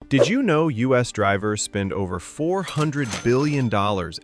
Did you know US drivers spend over $400 billion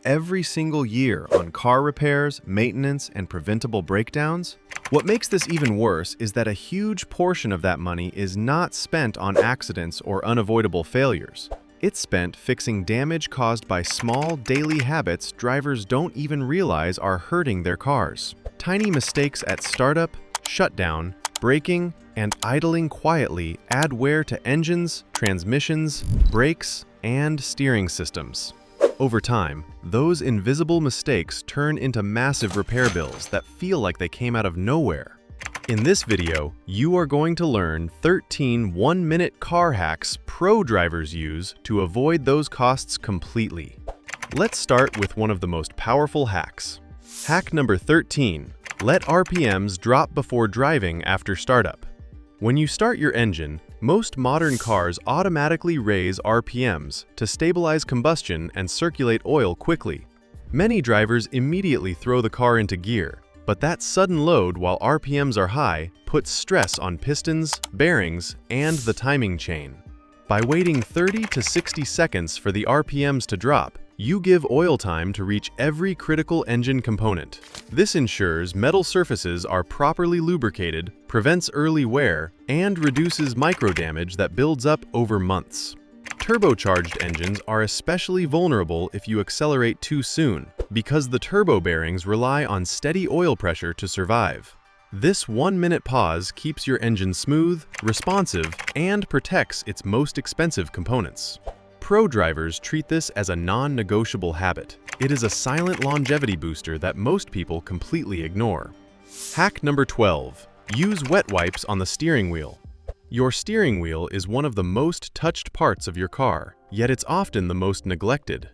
every single year on car repairs, maintenance, and preventable breakdowns? What makes this even worse is that a huge portion of that money is not spent on accidents or unavoidable failures. It's spent fixing damage caused by small daily habits drivers don't even realize are hurting their cars. Tiny mistakes at startup, shutdown, braking, and idling quietly add wear to engines, transmissions, brakes, and steering systems. Over time, those invisible mistakes turn into massive repair bills that feel like they came out of nowhere. In this video, you are going to learn 13 one-minute car hacks pro drivers use to avoid those costs completely. Let's start with one of the most powerful hacks. Hack number 13. Let RPMs drop before driving after startup. When you start your engine, most modern cars automatically raise RPMs to stabilize combustion and circulate oil quickly. Many drivers immediately throw the car into gear, but that sudden load while RPMs are high puts stress on pistons, bearings, and the timing chain. By waiting 30 to 60 seconds for the RPMs to drop, you give oil time to reach every critical engine component. This ensures metal surfaces are properly lubricated, prevents early wear, and reduces microdamage that builds up over months. Turbocharged engines are especially vulnerable if you accelerate too soon, because the turbo bearings rely on steady oil pressure to survive. This 1-minute pause keeps your engine smooth, responsive, and protects its most expensive components. Pro drivers treat this as a non-negotiable habit. It is a silent longevity booster that most people completely ignore. Hack number 12. Use wet wipes on the steering wheel. Your steering wheel is one of the most touched parts of your car, yet it's often the most neglected.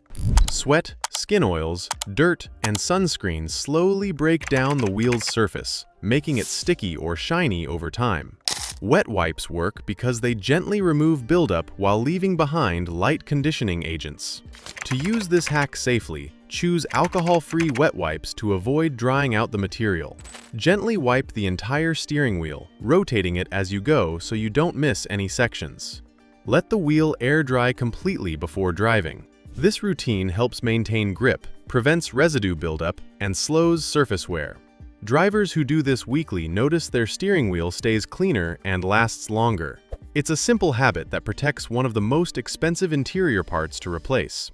Sweat, skin oils, dirt, and sunscreen slowly break down the wheel's surface, making it sticky or shiny over time. Wet wipes work because they gently remove buildup while leaving behind light conditioning agents. To use this hack safely, choose alcohol-free wet wipes to avoid drying out the material. Gently wipe the entire steering wheel, rotating it as you go so you don't miss any sections. Let the wheel air dry completely before driving. This routine helps maintain grip, prevents residue buildup, and slows surface wear. Drivers who do this weekly notice their steering wheel stays cleaner and lasts longer. It's a simple habit that protects one of the most expensive interior parts to replace.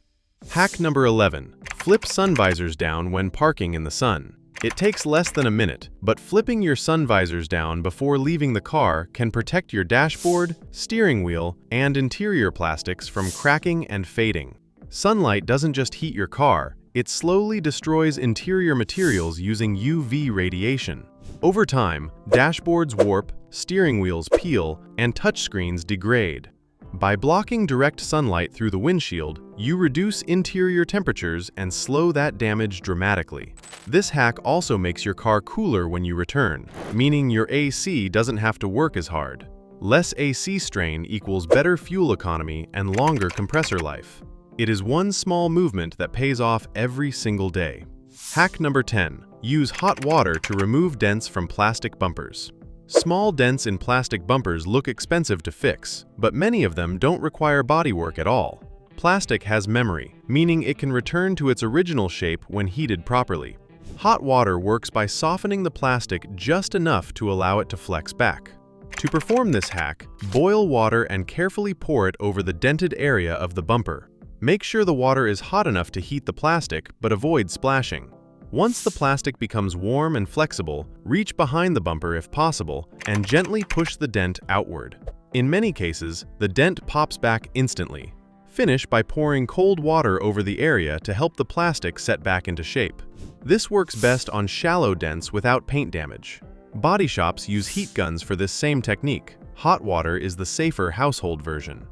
Hack number 11. Flip sun visors down when parking in the sun. It takes less than a minute, but flipping your sun visors down before leaving the car can protect your dashboard, steering wheel, and interior plastics from cracking and fading. Sunlight doesn't just heat your car, it slowly destroys interior materials using UV radiation. Over time, dashboards warp, steering wheels peel, and touchscreens degrade. By blocking direct sunlight through the windshield, you reduce interior temperatures and slow that damage dramatically. This hack also makes your car cooler when you return, meaning your AC doesn't have to work as hard. Less AC strain equals better fuel economy and longer compressor life. It is one small movement that pays off every single day. Hack number 10. Use hot water to remove dents from plastic bumpers. Small dents in plastic bumpers look expensive to fix, but many of them don't require bodywork at all. Plastic has memory, meaning it can return to its original shape when heated properly. Hot water works by softening the plastic just enough to allow it to flex back. To perform this hack, boil water and carefully pour it over the dented area of the bumper. Make sure the water is hot enough to heat the plastic, but avoid splashing. Once the plastic becomes warm and flexible, reach behind the bumper if possible and gently push the dent outward. In many cases, the dent pops back instantly. Finish by pouring cold water over the area to help the plastic set back into shape. This works best on shallow dents without paint damage. Body shops use heat guns for this same technique. Hot water is the safer household version.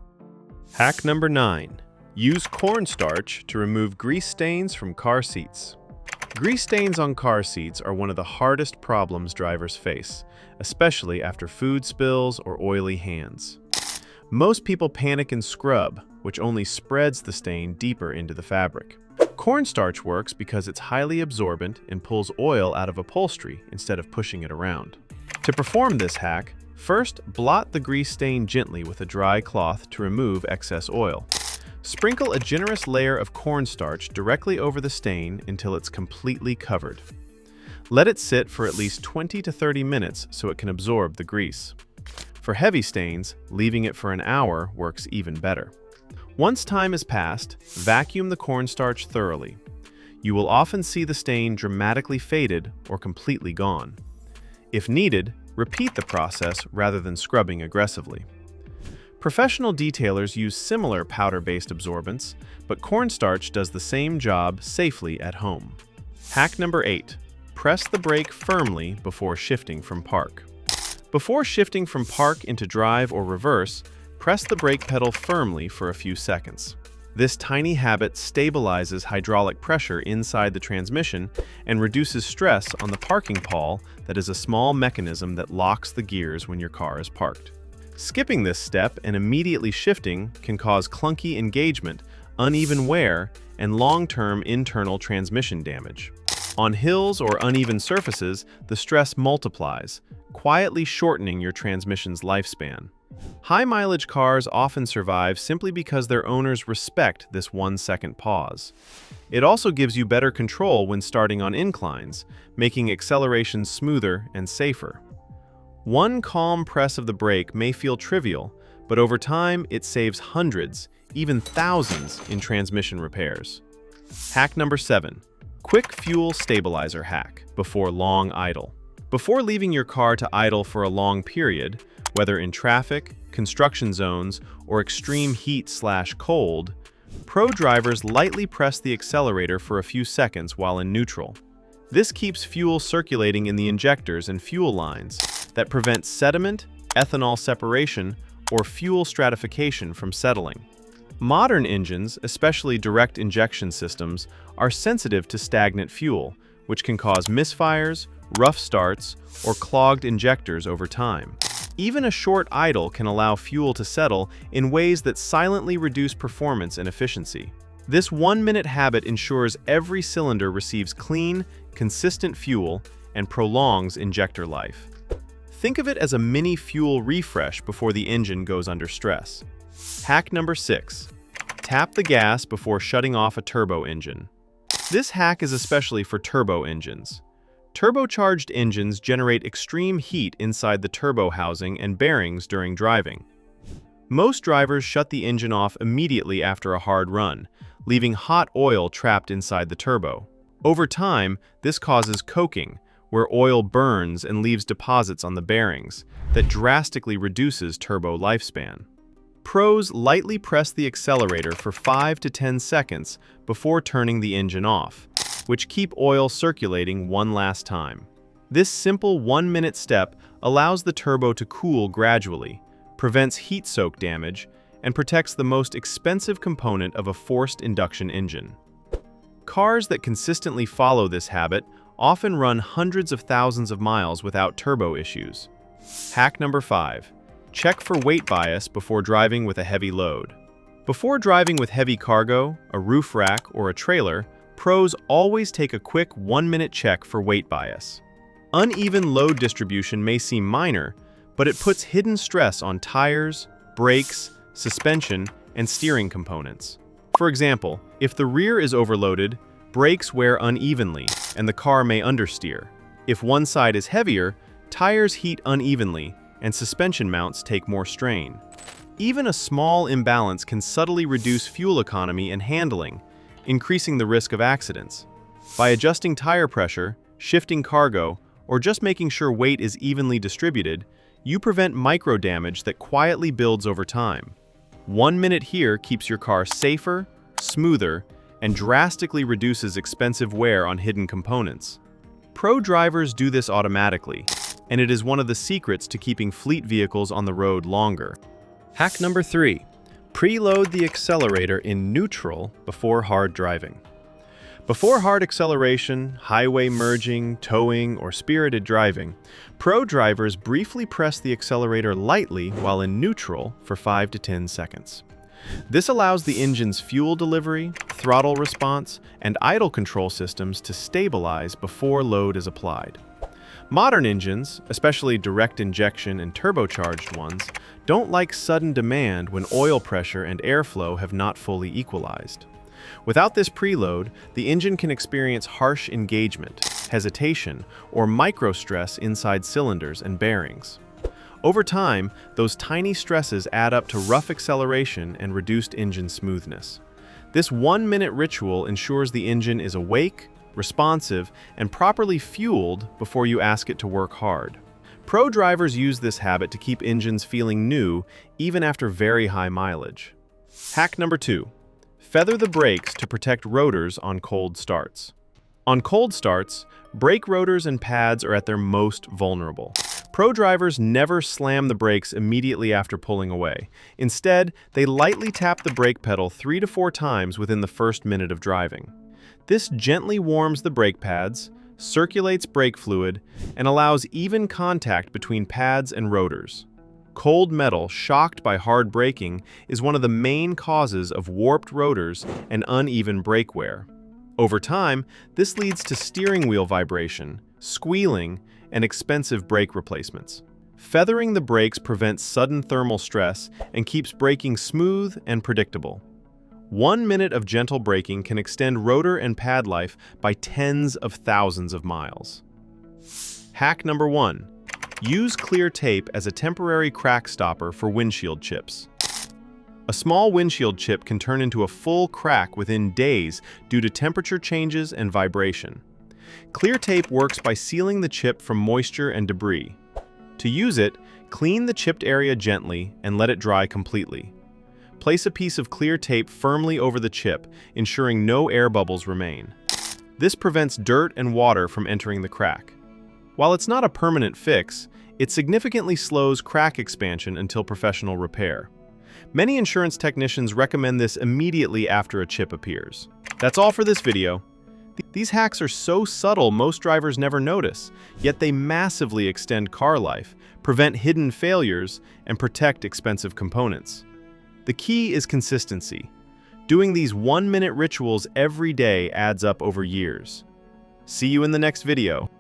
Hack number 9. Use cornstarch to remove grease stains from car seats. Grease stains on car seats are one of the hardest problems drivers face, especially after food spills or oily hands. Most people panic and scrub, which only spreads the stain deeper into the fabric. Cornstarch works because it's highly absorbent and pulls oil out of upholstery instead of pushing it around. To perform this hack, First, blot the grease stain gently with a dry cloth to remove excess oil. Sprinkle a generous layer of cornstarch directly over the stain until it's completely covered. Let it sit for at least 20 to 30 minutes so it can absorb the grease. For heavy stains, leaving it for an hour works even better. Once time has passed, vacuum the cornstarch thoroughly. You will often see the stain dramatically faded or completely gone. If needed, repeat the process rather than scrubbing aggressively. Professional detailers use similar powder-based absorbents, but cornstarch does the same job safely at home. Hack number 8. Press the brake firmly before shifting from park. Before shifting from park into drive or reverse, press the brake pedal firmly for a few seconds. This tiny habit stabilizes hydraulic pressure inside the transmission and reduces stress on the parking pawl that is a small mechanism that locks the gears when your car is parked. Skipping this step and immediately shifting can cause clunky engagement, uneven wear, and long-term internal transmission damage. On hills or uneven surfaces, the stress multiplies, quietly shortening your transmission's lifespan. High-mileage cars often survive simply because their owners respect this 1-second pause. It also gives you better control when starting on inclines, making acceleration smoother and safer. One calm press of the brake may feel trivial, but over time it saves hundreds, even thousands in transmission repairs. Hack number 7. Quick fuel stabilizer hack before long idle. Before leaving your car to idle for a long period, whether in traffic, construction zones, or extreme heat/cold, pro drivers lightly press the accelerator for a few seconds while in neutral. This keeps fuel circulating in the injectors and fuel lines that prevent sediment, ethanol separation, or fuel stratification from settling. Modern engines, especially direct injection systems, are sensitive to stagnant fuel, which can cause misfires, rough starts, or clogged injectors over time. Even a short idle can allow fuel to settle in ways that silently reduce performance and efficiency. This 1-minute habit ensures every cylinder receives clean, consistent fuel and prolongs injector life. Think of it as a mini fuel refresh before the engine goes under stress. Hack number 6. Tap the gas before shutting off a turbo engine. This hack is especially for turbo engines. Turbocharged engines generate extreme heat inside the turbo housing and bearings during driving. Most drivers shut the engine off immediately after a hard run, leaving hot oil trapped inside the turbo. Over time, this causes coking, where oil burns and leaves deposits on the bearings that drastically reduces turbo lifespan. Pros lightly press the accelerator for 5 to 10 seconds before turning the engine off, which keep oil circulating one last time. This simple 1-minute step allows the turbo to cool gradually, prevents heat soak damage, and protects the most expensive component of a forced induction engine. Cars that consistently follow this habit often run hundreds of thousands of miles without turbo issues. Hack number 5. Check for weight bias before driving with a heavy load. Before driving with heavy cargo, a roof rack, or a trailer, pros always take a quick 1-minute check for weight bias. Uneven load distribution may seem minor, but it puts hidden stress on tires, brakes, suspension, and steering components. For example, if the rear is overloaded, brakes wear unevenly, and the car may understeer. If one side is heavier, tires heat unevenly, and suspension mounts take more strain. Even a small imbalance can subtly reduce fuel economy and handling, increasing the risk of accidents. By adjusting tire pressure, shifting cargo, or just making sure weight is evenly distributed, you prevent micro damage that quietly builds over time. 1 minute here keeps your car safer, smoother, and drastically reduces expensive wear on hidden components. Pro drivers do this automatically, and it is one of the secrets to keeping fleet vehicles on the road longer. Hack number 3. Preload the accelerator in neutral before hard driving. Before hard acceleration, highway merging, towing, or spirited driving, pro drivers briefly press the accelerator lightly while in neutral for 5 to 10 seconds. This allows the engine's fuel delivery, throttle response, and idle control systems to stabilize before load is applied. Modern engines, especially direct injection and turbocharged ones, don't like sudden demand when oil pressure and airflow have not fully equalized. Without this preload, the engine can experience harsh engagement, hesitation, or microstress inside cylinders and bearings. Over time, those tiny stresses add up to rough acceleration and reduced engine smoothness. This 1-minute ritual ensures the engine is awake, responsive, and properly fueled before you ask it to work hard. Pro drivers use this habit to keep engines feeling new even after very high mileage. Hack number 2. Feather the brakes to protect rotors on cold starts. On cold starts, brake rotors and pads are at their most vulnerable. Pro drivers never slam the brakes immediately after pulling away. Instead, they lightly tap the brake pedal 3 to 4 times within the first minute of driving. This gently warms the brake pads, circulates brake fluid, and allows even contact between pads and rotors. Cold metal shocked by hard braking is one of the main causes of warped rotors and uneven brake wear. Over time, this leads to steering wheel vibration, squealing, and expensive brake replacements. Feathering the brakes prevents sudden thermal stress and keeps braking smooth and predictable. 1 minute of gentle braking can extend rotor and pad life by tens of thousands of miles. Hack number 1. Use clear tape as a temporary crack stopper for windshield chips. A small windshield chip can turn into a full crack within days due to temperature changes and vibration. Clear tape works by sealing the chip from moisture and debris. To use it, clean the chipped area gently and let it dry completely. Place a piece of clear tape firmly over the chip, ensuring no air bubbles remain. This prevents dirt and water from entering the crack. While it's not a permanent fix, it significantly slows crack expansion until professional repair. Many insurance technicians recommend this immediately after a chip appears. That's all for this video. These hacks are so subtle most drivers never notice, yet they massively extend car life, prevent hidden failures, and protect expensive components. The key is consistency. Doing these 1-minute rituals every day adds up over years. See you in the next video.